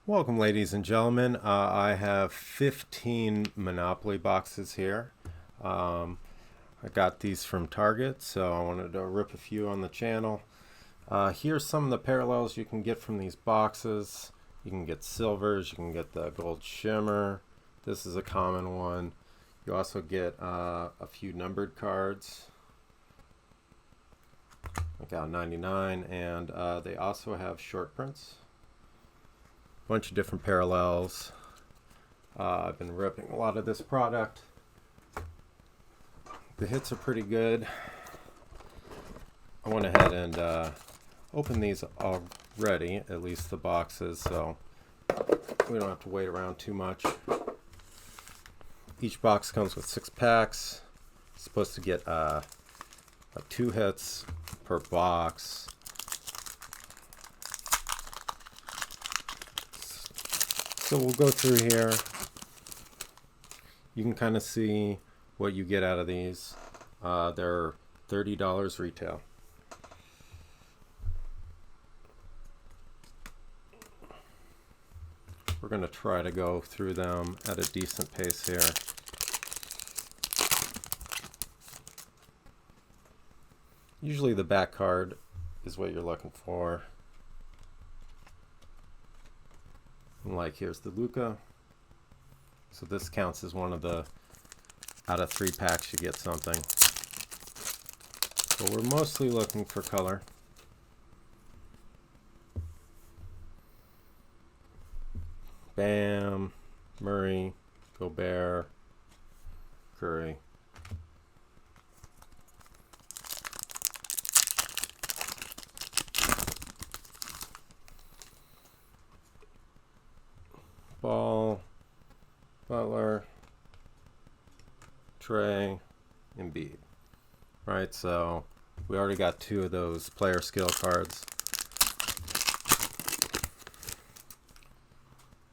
Welcome, ladies and gentlemen. I have 15 Monopoly boxes here. I got these from Target, so I wanted to rip a few on the channel. Here's some of the parallels you can get from these boxes. You can get silvers, you can get the gold shimmer. This is a common one. You also get a few numbered cards. I got 99, and they also have short prints. Bunch of different parallels. I've been ripping a lot of this product. The hits are pretty good. I went ahead and opened these already, at least the boxes, so we don't have to wait around too much. Each box comes with 6 packs. It's supposed to get 2 hits per box. So we'll go through here. You can kind of see what you get out of these. They're $30 retail. We're going to try to go through them at a decent pace here. Usually the back card is what you're looking for. Like here's the Luca. So this counts as one of the out of 3 packs you get something. But we're mostly looking for color. Bam, Murray, Gobert, Curry. Ball, Butler, Trey, Embiid. Right, so we already got 2 of those player skill cards.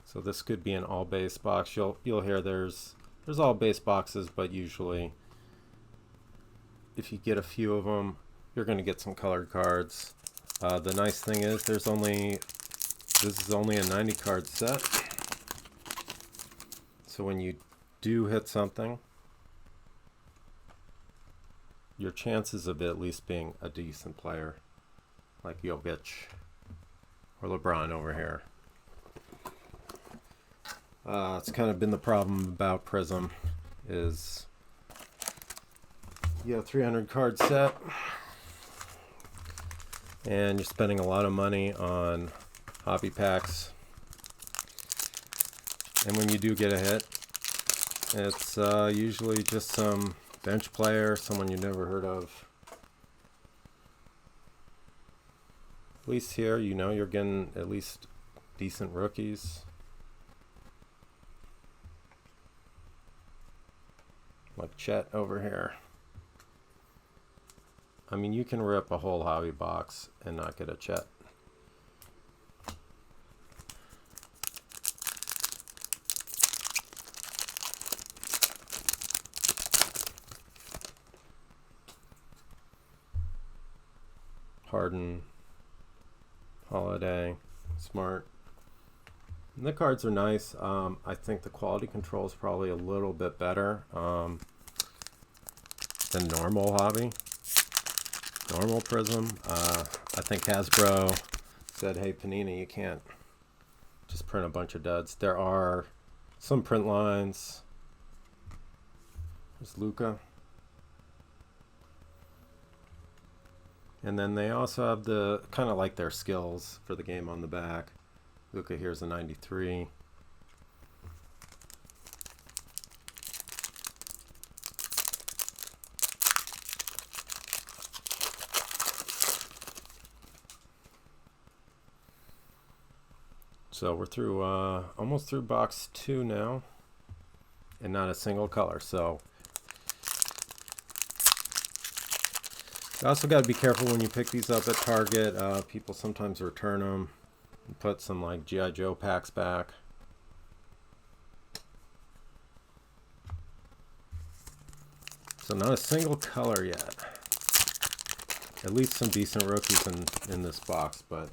So this could be an all base box. You'll hear there's all base boxes, but usually if you get a few of them, you're going to get some colored cards. The nice thing is this is only a 90 card set. So when you do hit something, your chances of it at least being a decent player, like Jokic or LeBron over here. It's kind of been the problem about Prizm is you have a 300 card set and you're spending a lot of money on hobby packs. And when you do get a hit, it's usually just some bench player, someone you never heard of. At least here, you know you're getting at least decent rookies. Like Chet over here. I mean, you can rip a whole hobby box and not get a Chet. Harden, Holiday, Smart. And the cards are nice. I think the quality control is probably a little bit better than normal hobby. Normal Prizm. I think Hasbro said, hey Panini, you can't just print a bunch of duds. There are some print lines. There's Luca. And then they also have the kind of like their skills for the game on the back. Luca here's a 93. So we're through almost through box 2 now, and not a single color. So you also got to be careful when you pick these up at Target. People sometimes return them and put some like G.I. Joe packs back. So not a single color yet. At least some decent rookies in this box, but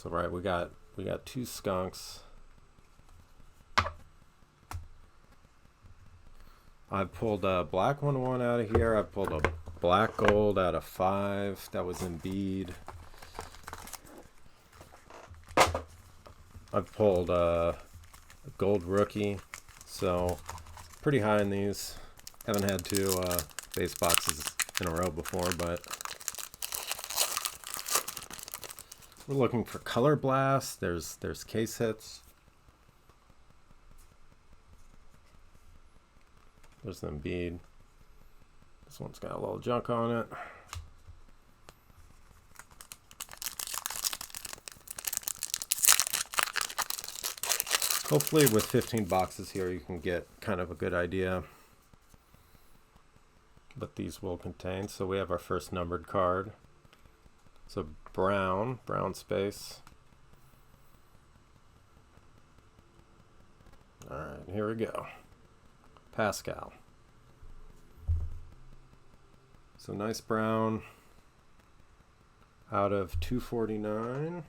So right, we got two skunks. I pulled a black 101 out of here. I pulled a black gold out of 5. That was Embiid. I pulled a gold rookie. So pretty high in these. Haven't had 2 base boxes in a row before, but we're looking for color blast. There's case hits. There's the Embiid. This one's got a little junk on it. Hopefully with 15 boxes here you can get kind of a good idea what these will contain. So we have our first numbered card. It's a brown space. Alright, here we go. Pascal. So nice brown out of 249.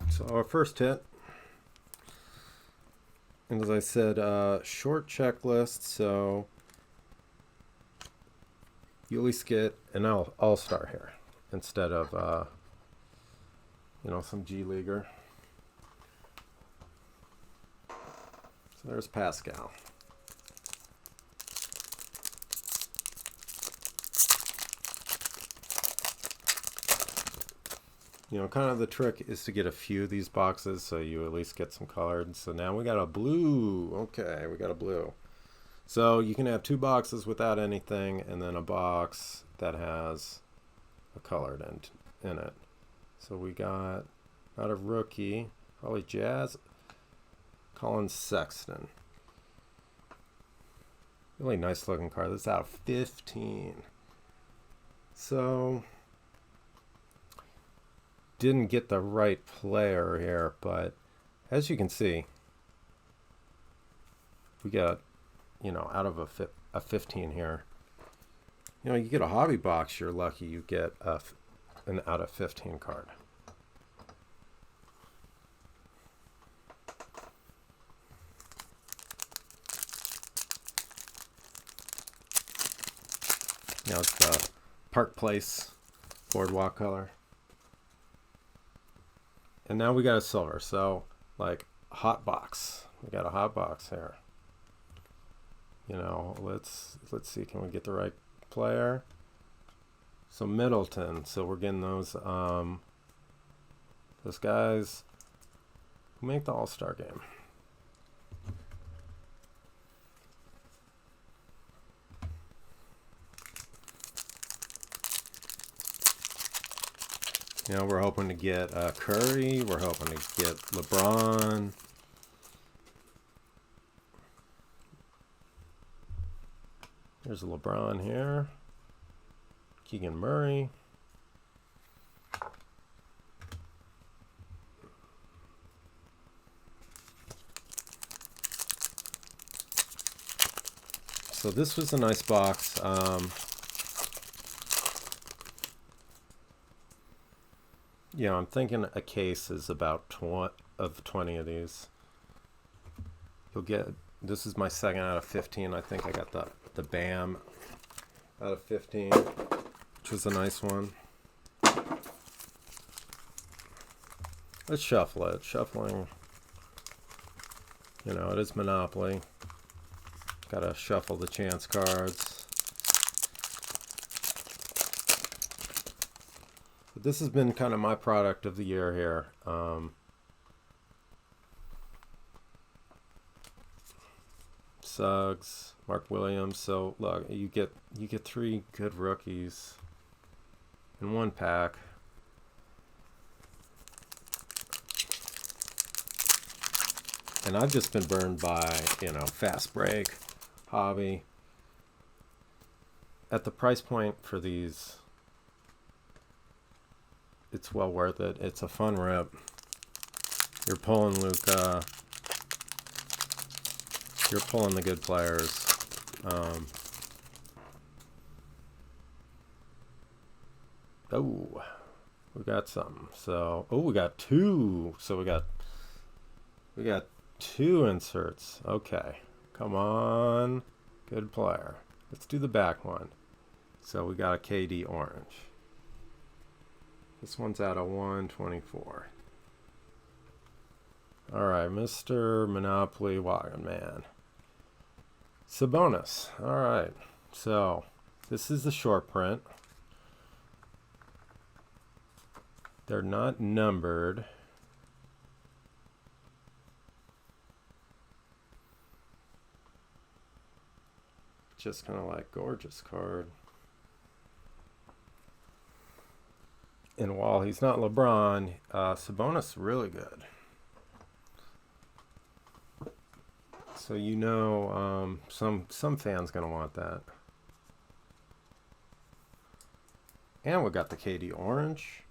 So our first hit, and as I said, short checklist, so you at least get an all-star here instead of you know, some G leaguer. So there's Pascal. You know, kind of the trick is to get a few of these boxes so you at least get some colored. So now we got a blue. Okay, we got a blue. So you can have 2 boxes without anything and then a box that has a colored end in it. So we got, not a rookie, probably Jazz, Colin Sexton. Really nice looking card. This is out of 15. So didn't get the right player here, but as you can see, we got, you know, out of a 15 here. You know, you get a hobby box, you're lucky you get an out of 15 card. Now it's the Park Place boardwalk color. And now we got a silver, so like hot box. We got a hot box here. You know, let's see, can we get the right player? So Middleton, so we're getting those guys who make the All-Star game. You know, we're hoping to get Curry. We're hoping to get LeBron. There's LeBron here. Keegan Murray. So this was a nice box. Yeah, I'm thinking a case is about 20 of these. You'll get, this is my second out of 15. I think I got the Bam out of 15, which was a nice one. Let's shuffle it. Shuffling, you know, it is Monopoly. Gotta shuffle the chance cards. But this has been kind of my product of the year here. Suggs, Mark Williams. So look, you get 3 good rookies in one pack. And I've just been burned by, you know, Fast Break, Hobby. At the price point for these, it's well worth it. It's a fun rip. You're pulling Luka. You're pulling the good players. Oh, we got some. So, oh, we got two. So we got two inserts. Okay, come on, good player. Let's do the back one. So we got a KD orange. This one's out of 124. All right, Mr. Monopoly Wagon Man. Sabonis. All right, so this is the short print. They're not numbered. Just kind of like gorgeous card. And while he's not LeBron, Sabonis really good. So you know, some fans gonna want that. And we got the KD orange.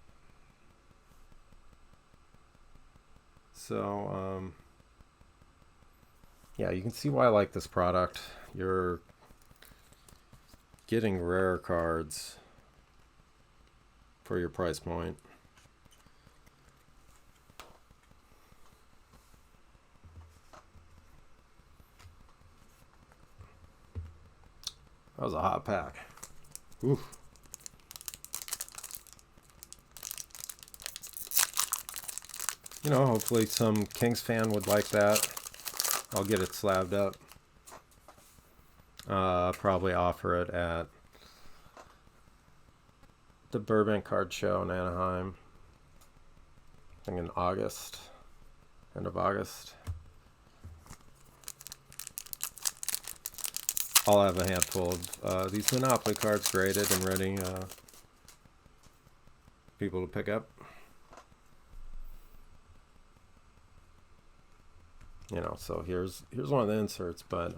So yeah, you can see why I like this product. You're getting rare cards for your price point. That was a hot pack. Oof. You know, hopefully some Kings fan would like that. I'll get it slabbed up. Probably offer it at the Burbank Card Show in Anaheim. I think in August. End of August. I'll have a handful of these Monopoly cards graded and ready people to pick up. You know, so here's one of the inserts, but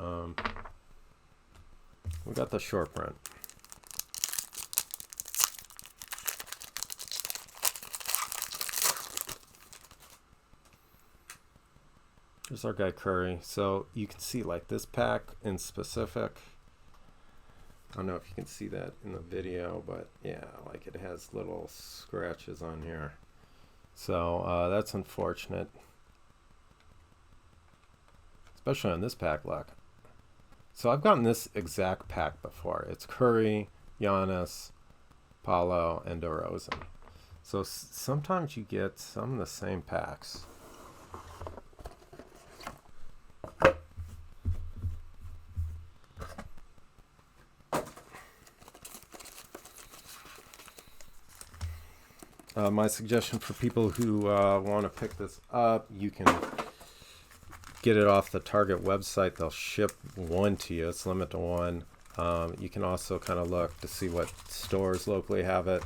we got the short print. Here's our guy Curry. So you can see like this pack in specific. I don't know if you can see that in the video, but yeah, like it has little scratches on here. So that's unfortunate. Especially on this pack, look. So I've gotten this exact pack before. It's Curry, Giannis, Paolo, and DeRozan. So sometimes you get some of the same packs. My suggestion for people who want to pick this up, you can get it off the Target website. They'll ship one to you. It's limit to one. You can also kind of look to see what stores locally have it.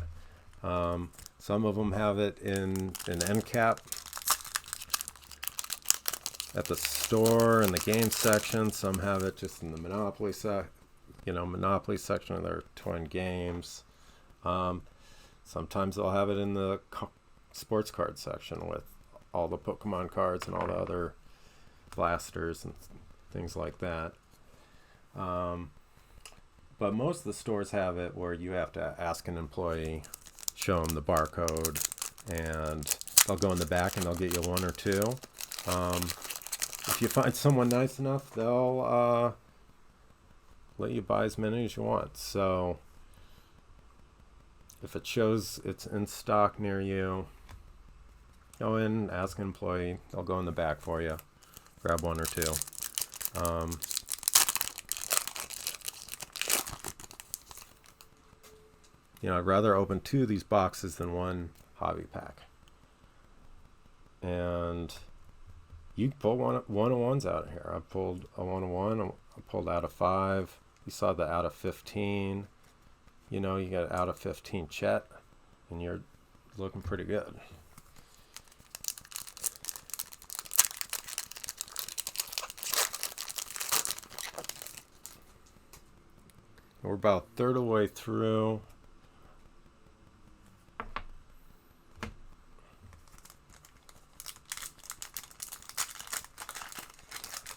Some of them have it in end cap at the store in the game section. Some have it just in the Monopoly Monopoly section of their twin games. Sometimes they'll have it in the sports card section with all the Pokemon cards and all the other blasters and things like that. But most of the stores have it where you have to ask an employee, show them the barcode, and they'll go in the back and they'll get you one or two. If you find someone nice enough, they'll let you buy as many as you want. So if it shows it's in stock near you, go in, ask an employee. They'll go in the back for you. Grab one or two. I'd rather open two of these boxes than one hobby pack. And you can pull one of ones out of here. I pulled a 1-of-1. I pulled out of 5. You saw the out of 15. You got out of 15 Chet, and you're looking pretty good. We're about a third of the way through.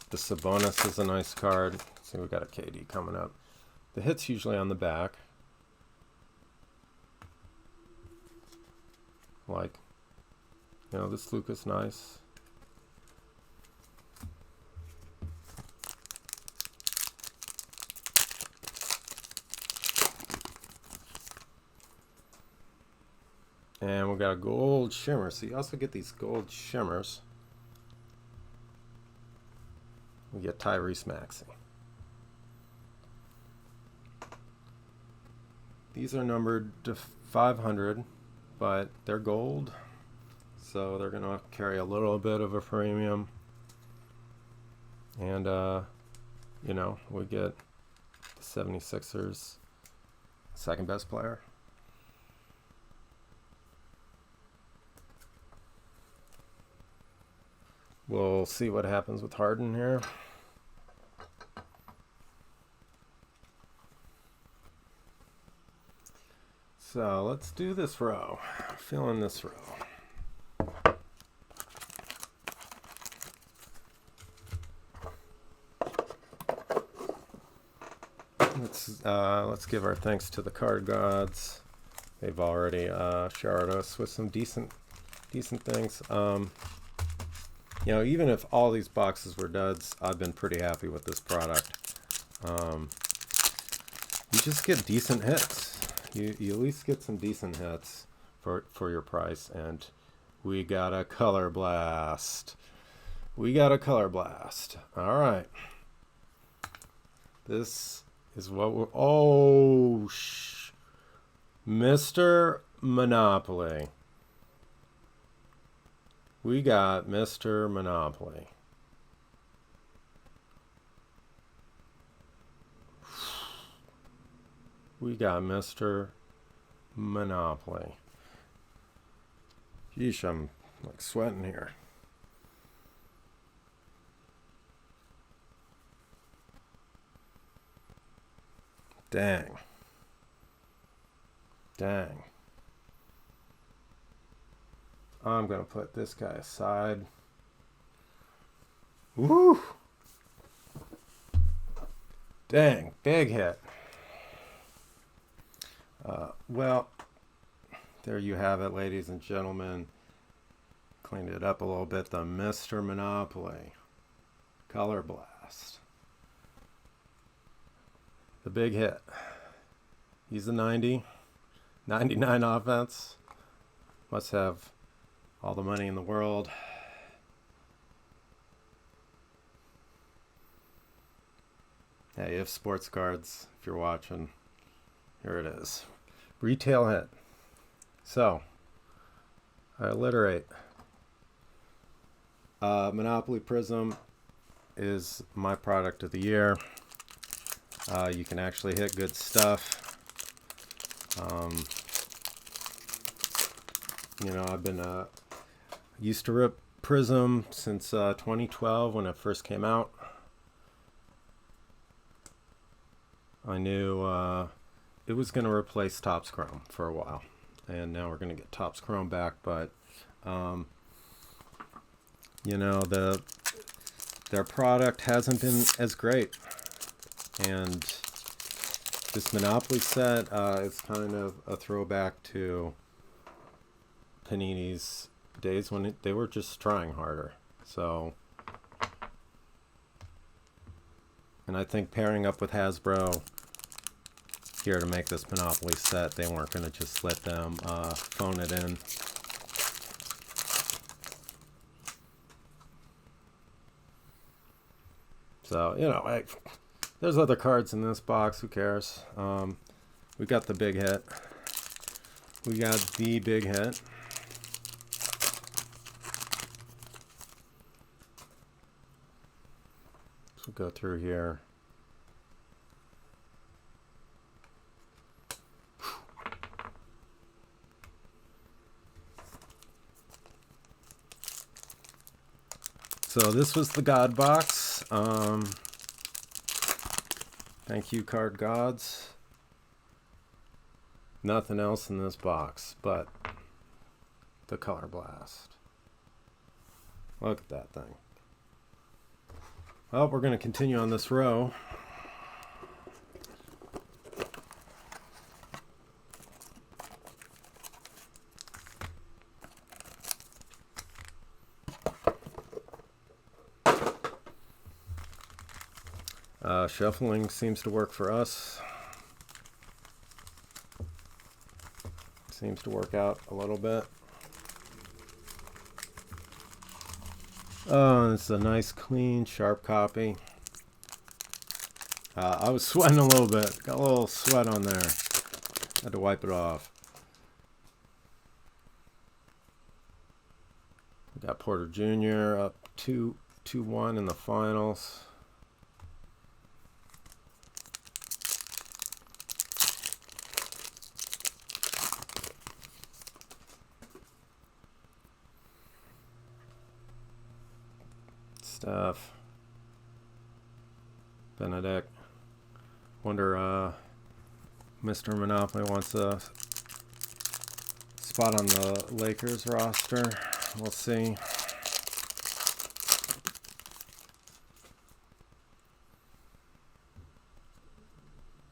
The Sabonis is a nice card. See, we got a KD coming up. The hit's usually on the back. Like, you know, this Luke is nice. And we got a gold shimmer. So you also get these gold shimmers. We get Tyrese Maxey. These are numbered to 500, but they're gold, so they're going to carry a little bit of a premium. And, you know, we get the 76ers second best player. We'll see what happens with Harden here. So let's do this row. Feeling this row. Let's give our thanks to the card gods. They've already showered us with some decent things. You know, even if all these boxes were duds, I've been pretty happy with this product. You just get decent hits. You at least get some decent hits for your price. And we got a color blast. We got a color blast. All right. This is what we're... Oh, Mr. Monopoly. We got Mr. Monopoly. We got Mr. Monopoly. Yeesh, I'm like sweating here. Dang. Dang. I'm going to put this guy aside. Woo! Dang, big hit. Well, there you have it, ladies and gentlemen. Cleaned it up a little bit. The Mr. Monopoly Color Blast. The big hit. He's a 90. 99 offense. Must have all the money in the world. Hey, if sports cards, if you're watching, here it is. Retail hit. So, I alliterate. Monopoly Prizm is my product of the year. You can actually hit good stuff. You know, I've been used to rip Prizm since 2012 when it first came out. I knew it was going to replace Topps Chrome for a while, and now we're going to get Topps Chrome back. But you know, their product hasn't been as great, and this Monopoly set is kind of a throwback to Panini's days when they were just trying harder. So, and I think pairing up with Hasbro here to make this Monopoly set, they weren't going to just let them phone it in. So, you know, there's other cards in this box. Who cares? We got the big hit. We got the big hit. So go through here. So this was the God box. Thank you, card gods. Nothing else in this box but the Color Blast. Look at that thing. Well, we're going to continue on this row. Shuffling seems to work for us. Seems to work out a little bit. Oh, it's a nice, clean, sharp copy. I was sweating a little bit. Got a little sweat on there. Had to wipe it off. We got Porter Jr. up 2-1 in the finals. Steph. Benedict. Wonder Mr. Monopoly wants a spot on the Lakers roster. We'll see.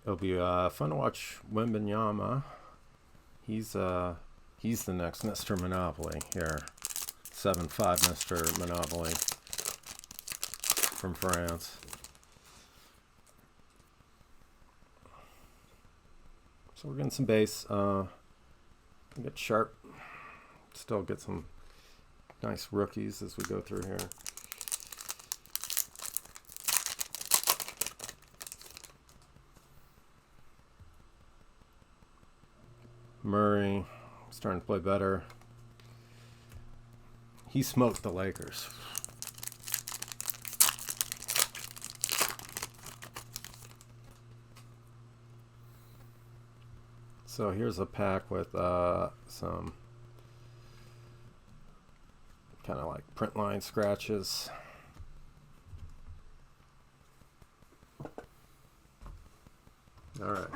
It'll be fun to watch Wembanyama. He's the next Mr. Monopoly here. 7'5" Mr. Monopoly from France. So we're getting some base. Get sharp. Still get some nice rookies as we go through here. Murray starting to play better. He smoked the Lakers. So here's a pack with some kind of like print line scratches. All right.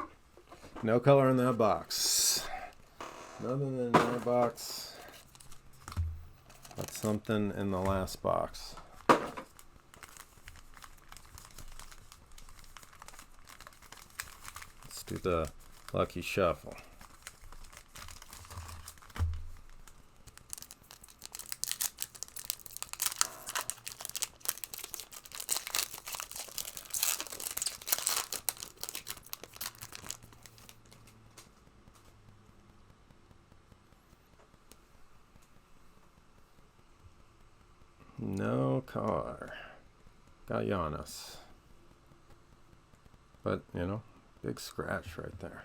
No color in that box. Nothing in that box. But something in the last box. Let's do the lucky shuffle. No car. Got Giannis. But, you know, big scratch right there.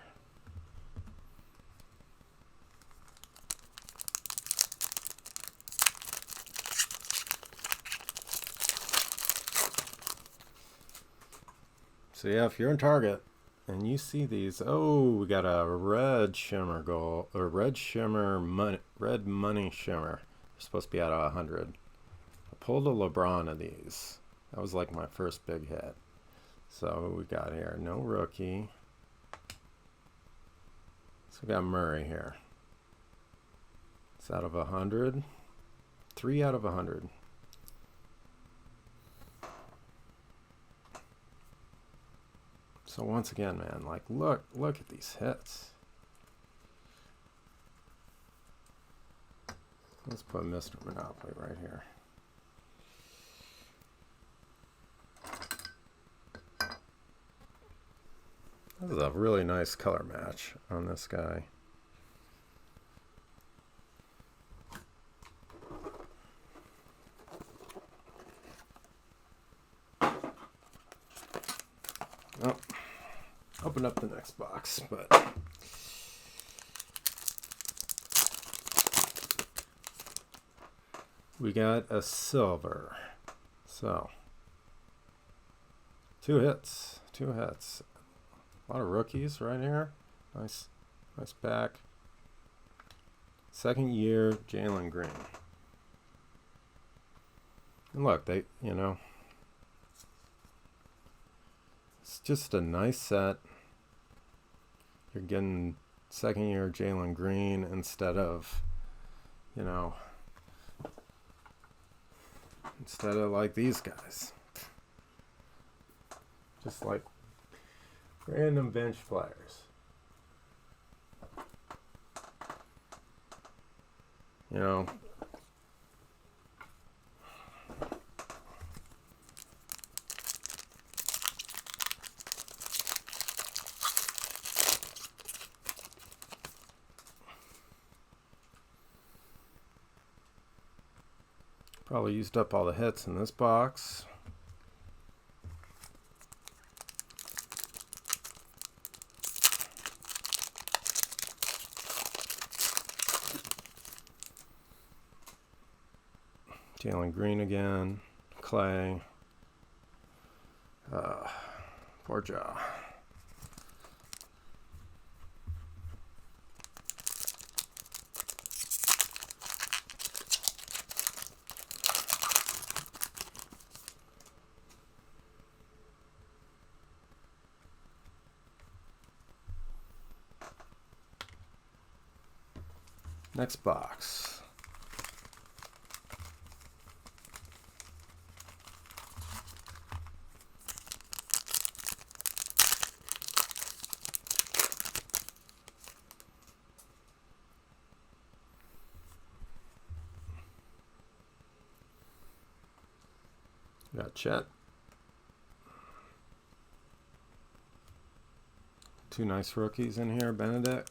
So yeah, if you're in Target and you see these, oh, we got a red shimmer gold, or red shimmer money, red money shimmer. They're supposed to be out of 100. I pulled a LeBron of these. That was like my first big hit. So what we got here? No rookie. So we got Murray here. It's out of 100. 3 out of 100. So once again, man, like look at these hits. Let's put Mr. Monopoly right here. This is a really nice color match on this guy. Oh, open up the next box, but we got a silver. So 2 hits. A lot of rookies right here. Nice pack. Second year, Jalen Green. And look, they, you know, it's just a nice set. You're getting second year Jalen Green instead of, you know, instead of like these guys. Just like random bench players. You know, Probably used up all the hits in this box. Jalen Green again. Clay. Poor Jaw. Next box. Got Chet. Two nice rookies in here, Benedict.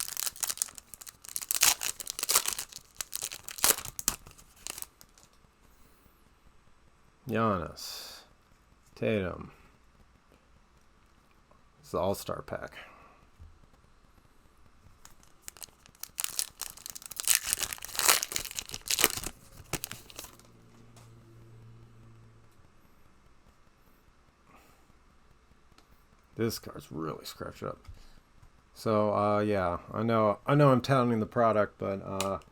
Giannis. Tatum. It's the All-Star pack. This card's really scratched up. So yeah, I know I'm touting the product, but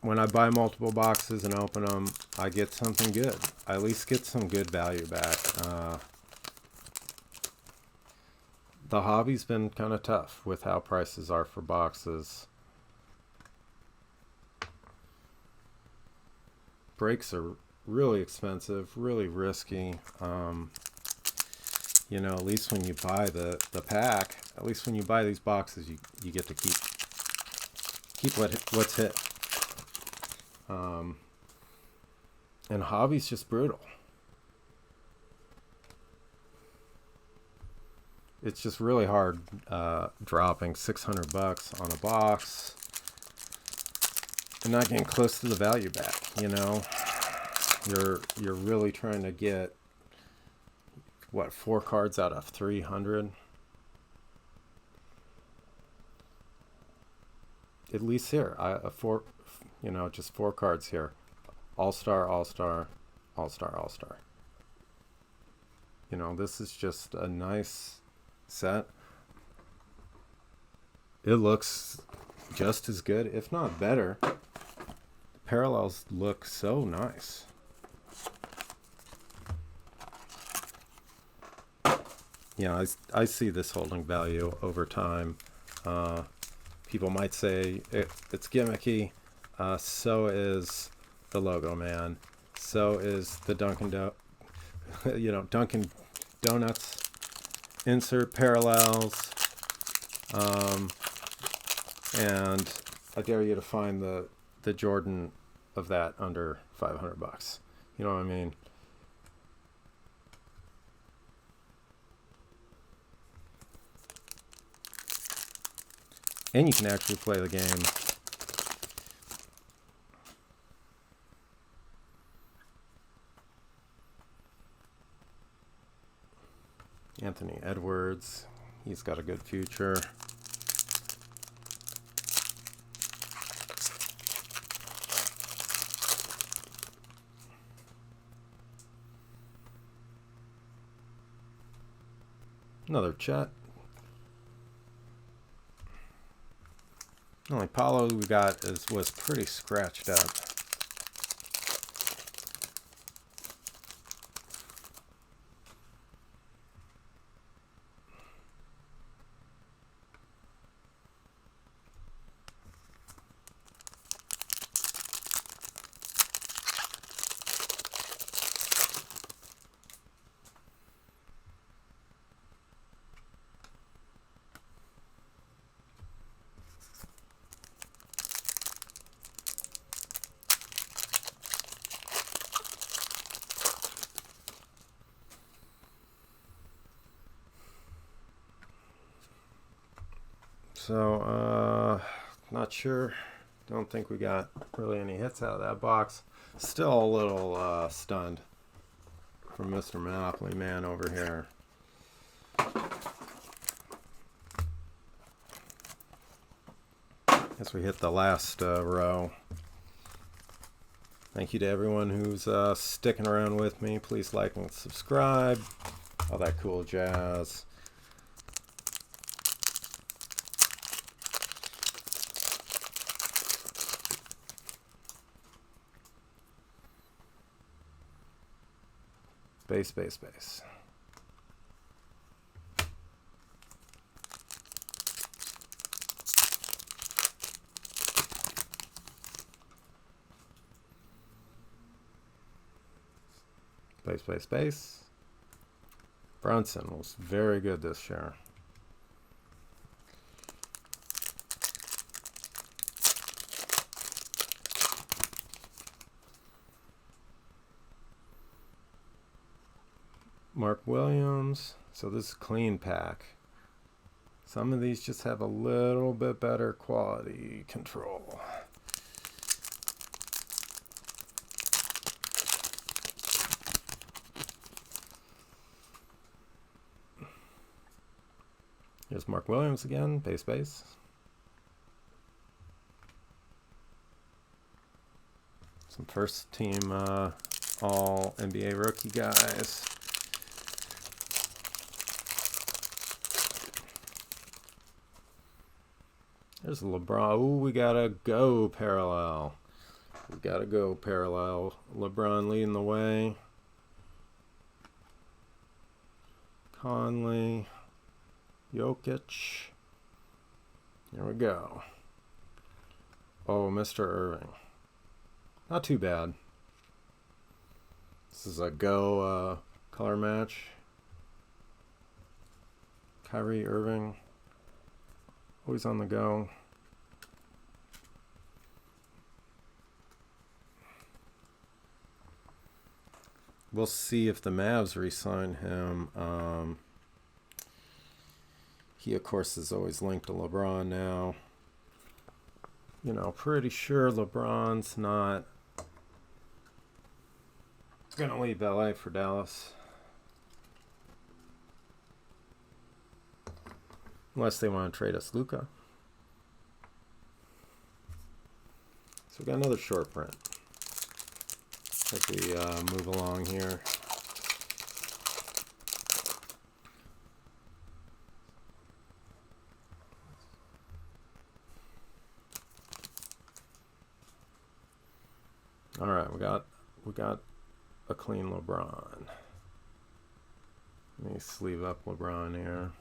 when I buy multiple boxes and open them, I get something good. I at least get some good value back. The hobby's been kind of tough with how prices are for boxes. Breaks are really expensive, really risky. You know, at least when you buy the pack, at least when you buy these boxes, you get to keep what's hit. And hobby's just brutal. It's just really hard dropping $600 on a box and not getting close to the value back. You know, you're really trying to get what, 4 cards out of 300. At least here, just 4 cards here. All-Star, All-Star, All-Star, All-Star. You know, this is just a nice set. It looks just as good, if not better. The parallels look so nice. Yeah, I see this holding value over time. People might say it's gimmicky. So is the logo man. So is the Dunkin' Donuts insert parallels. And I dare you to find the Jordan of that under $500. You know what I mean? And you can actually play the game. Anthony Edwards, he's got a good future. Another Chet. The only Paulo we got was pretty scratched up. So, not sure Don't think we got really any hits out of that box. Still a little stunned from Mr. Monopoly Man over here. As we hit the last row. Thank you to everyone who's sticking around with me. Please like and subscribe. All that cool jazz. Space, space, space. Space, space, space. Brunson was very good this year. Mark Williams. So this is clean pack. Some of these just have a little bit better quality control. Here's Mark Williams again, base base. Some first team all NBA rookie guys. There's LeBron. Ooh, we gotta go parallel. We gotta go parallel. LeBron leading the way. Conley. Jokic. Here we go. Oh, Mr. Irving. Not too bad. This is a go color match. Kyrie Irving. Always on the go. We'll see if the Mavs re-sign him. He, of course, is always linked to LeBron now. You know, pretty sure LeBron's not going to leave LA for Dallas. Unless they want to trade us Luka. So we got another short print. As we move along here. All right, we got a clean LeBron. Let me sleeve up LeBron here.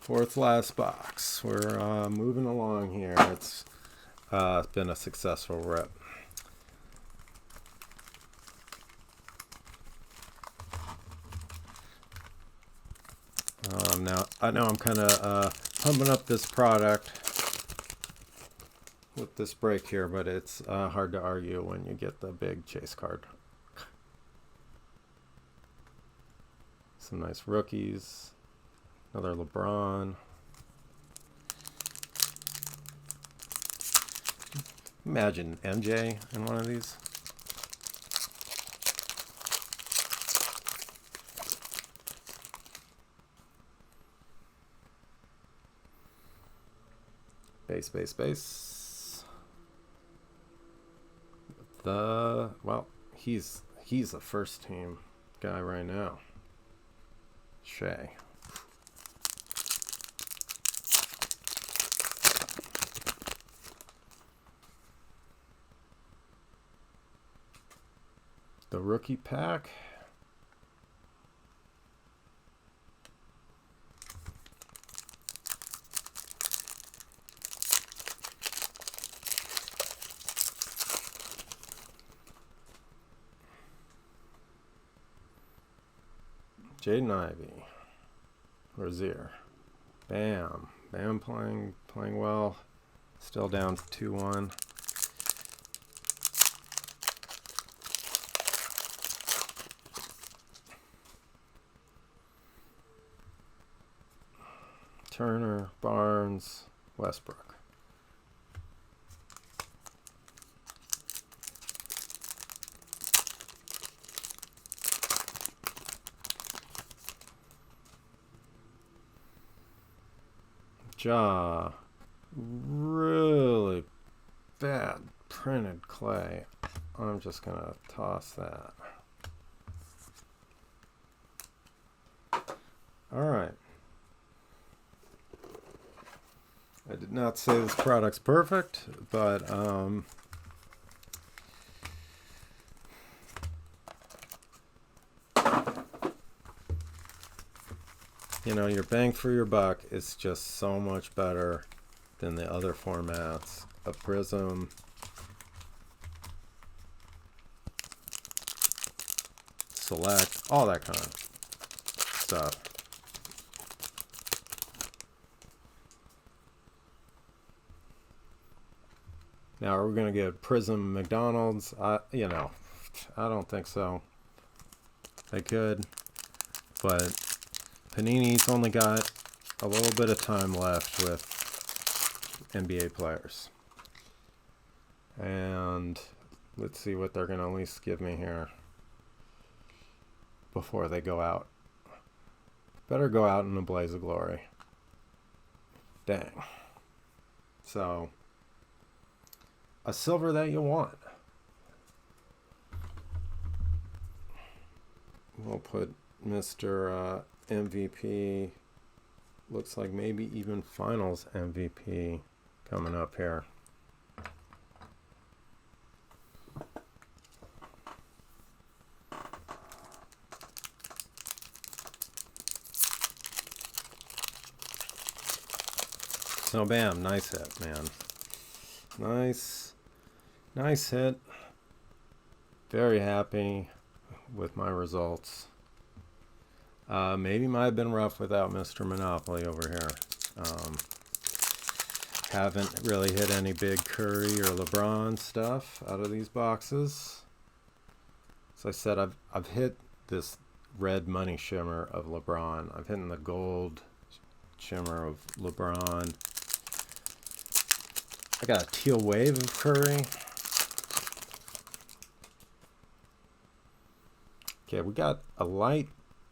Fourth last box. We're moving along here. It's been a successful rep. Now I know I'm kind of pumping up this product with this break here, but it's hard to argue when you get the big chase card. Some nice rookies. Another LeBron. Imagine MJ in one of these. Base, base, base. Well, he's a first team guy right now. Shea. The rookie pack. Jaden Ivey. Rozier. Bam. Bam playing well. Still down 2-1. Turner, Barnes, Westbrook. Ja, really bad printed clay. I'm just gonna toss that. All right. I did not say this product's perfect, but you know, your bang for your buck is just so much better than the other formats. A Prizm, Select, all that kind of stuff. Now, are we going to get Prizm McDonald's? You know, I don't think so. They could, but Panini's only got a little bit of time left with NBA players. And let's see what they're going to at least give me here before they go out. Better go out in a blaze of glory. Dang. So, a silver that you want. We'll put Mr. MVP, looks like maybe even finals MVP coming up here. So bam, nice hit, man. Nice hit. Very happy with my results. Maybe might have been rough without Mr. Monopoly over here. Haven't really hit any big Curry or LeBron stuff out of these boxes. As I said, I've hit this red money shimmer of LeBron. I've hit the gold shimmer of LeBron. I got a teal wave of Curry. Okay, we got a light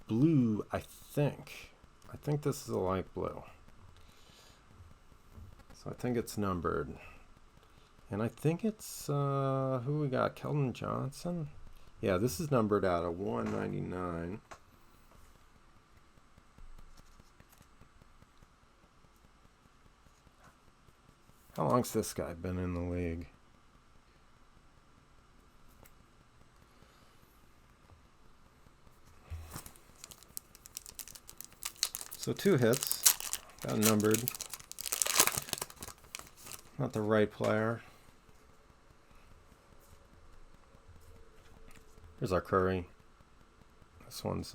blue, I think. I think this is a light blue. So I think it's numbered. And I think it's, who we got? Keldon Johnson? Yeah, this is numbered out of 199. How long's this guy been in the league? So 2 hits, got numbered. Not the right player. Here's our Curry. This one's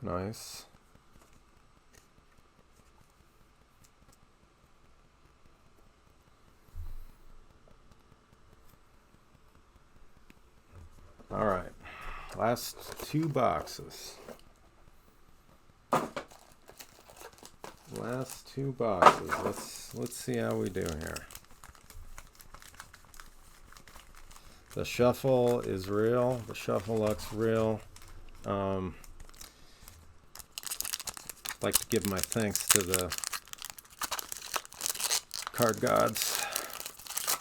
nice. All right, last 2 boxes. Last 2 boxes. Let's see how we do here. The shuffle is real. The shuffle looks real. I'd like to give my thanks to the card gods.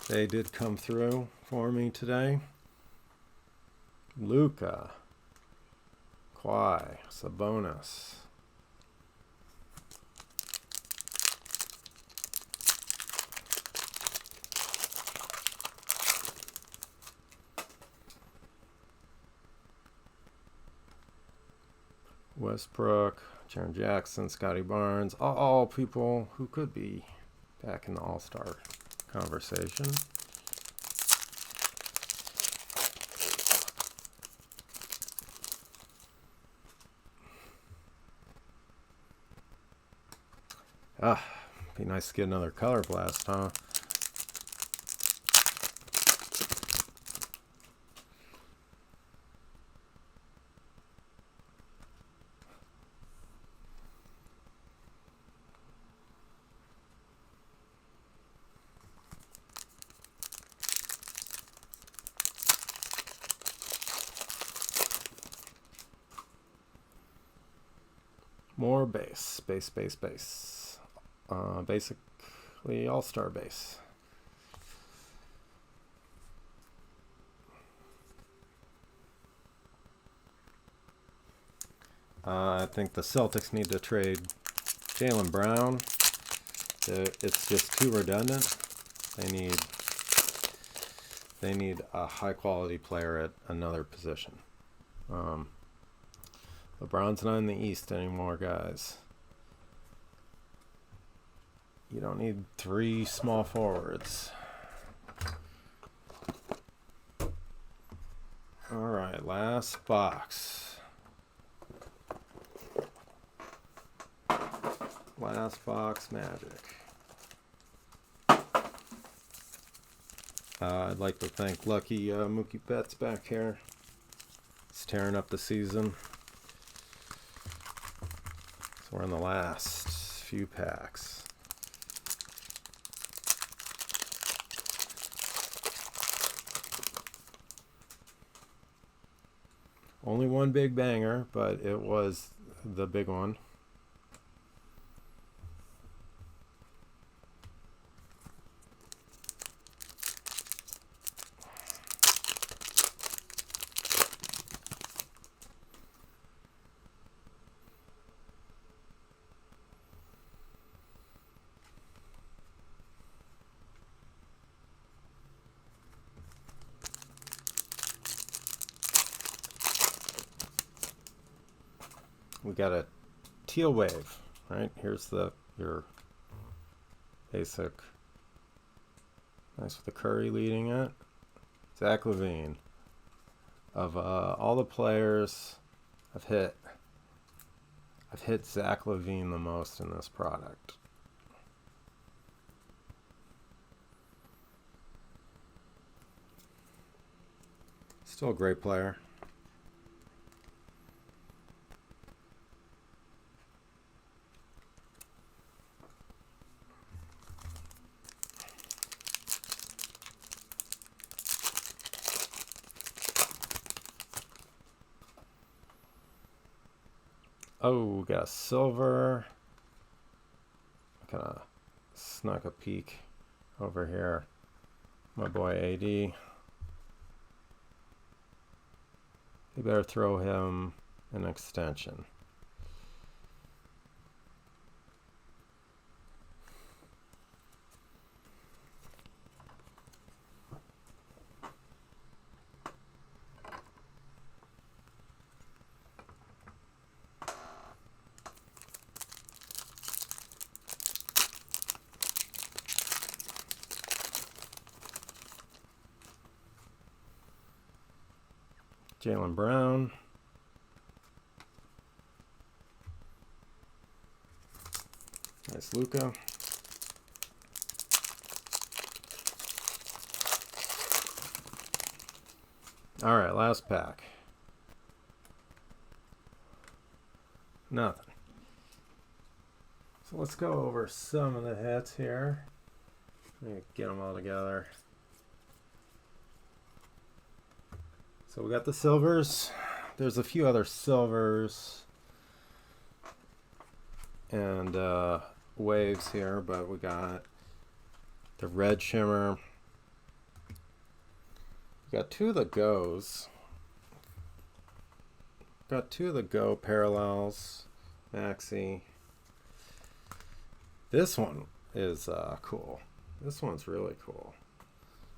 They did come through for me today. Luka, Kawhi, Sabonis. Westbrook, Jaren Jackson, Scotty Barnes, all people who could be back in the All-Star conversation. Be nice to get another color blast, huh? More base. Basically all-star base. I think the Celtics need to trade Jaylen Brown. It's just too redundant. They need a high-quality player at another position. LeBron's not in the East anymore, guys. You don't need 3 small forwards. All right, last box. Last box magic. I'd like to thank Lucky Mookie Betts back here. He's tearing up the season. So we're in the last few packs. Only one big banger, but it was the big one. We got a teal wave, right? Here's your basic. Nice with the Curry leading it. Zach LaVine. Of all the players I've hit Zach LaVine the most in this product. Still a great player. Oh, we got a silver. I kind of snuck a peek over here. My boy AD. You better throw him an extension. Jaylen Brown. Nice Luka. All right, last pack. Nothing. So let's go over some of the hits here. Let me get them all together. So we got the silvers. There's a few other silvers and waves here, but we got the red shimmer. We got 2 of the goes. Got 2 of the go parallels. Maxi. This one is cool. This one's really cool.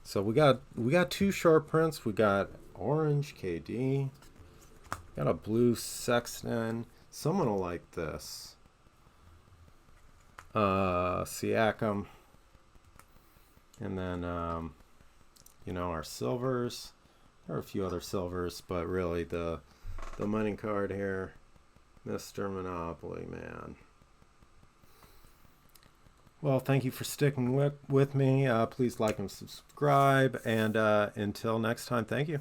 So we got 2 short prints. We got orange KD. Got a blue Sexton. Someone will like this. Siakam. And then our silvers. There are a few other silvers, but really the money card here, Mr. Monopoly Man. Well, thank you for sticking with me. Please like and subscribe. And until next time, thank you.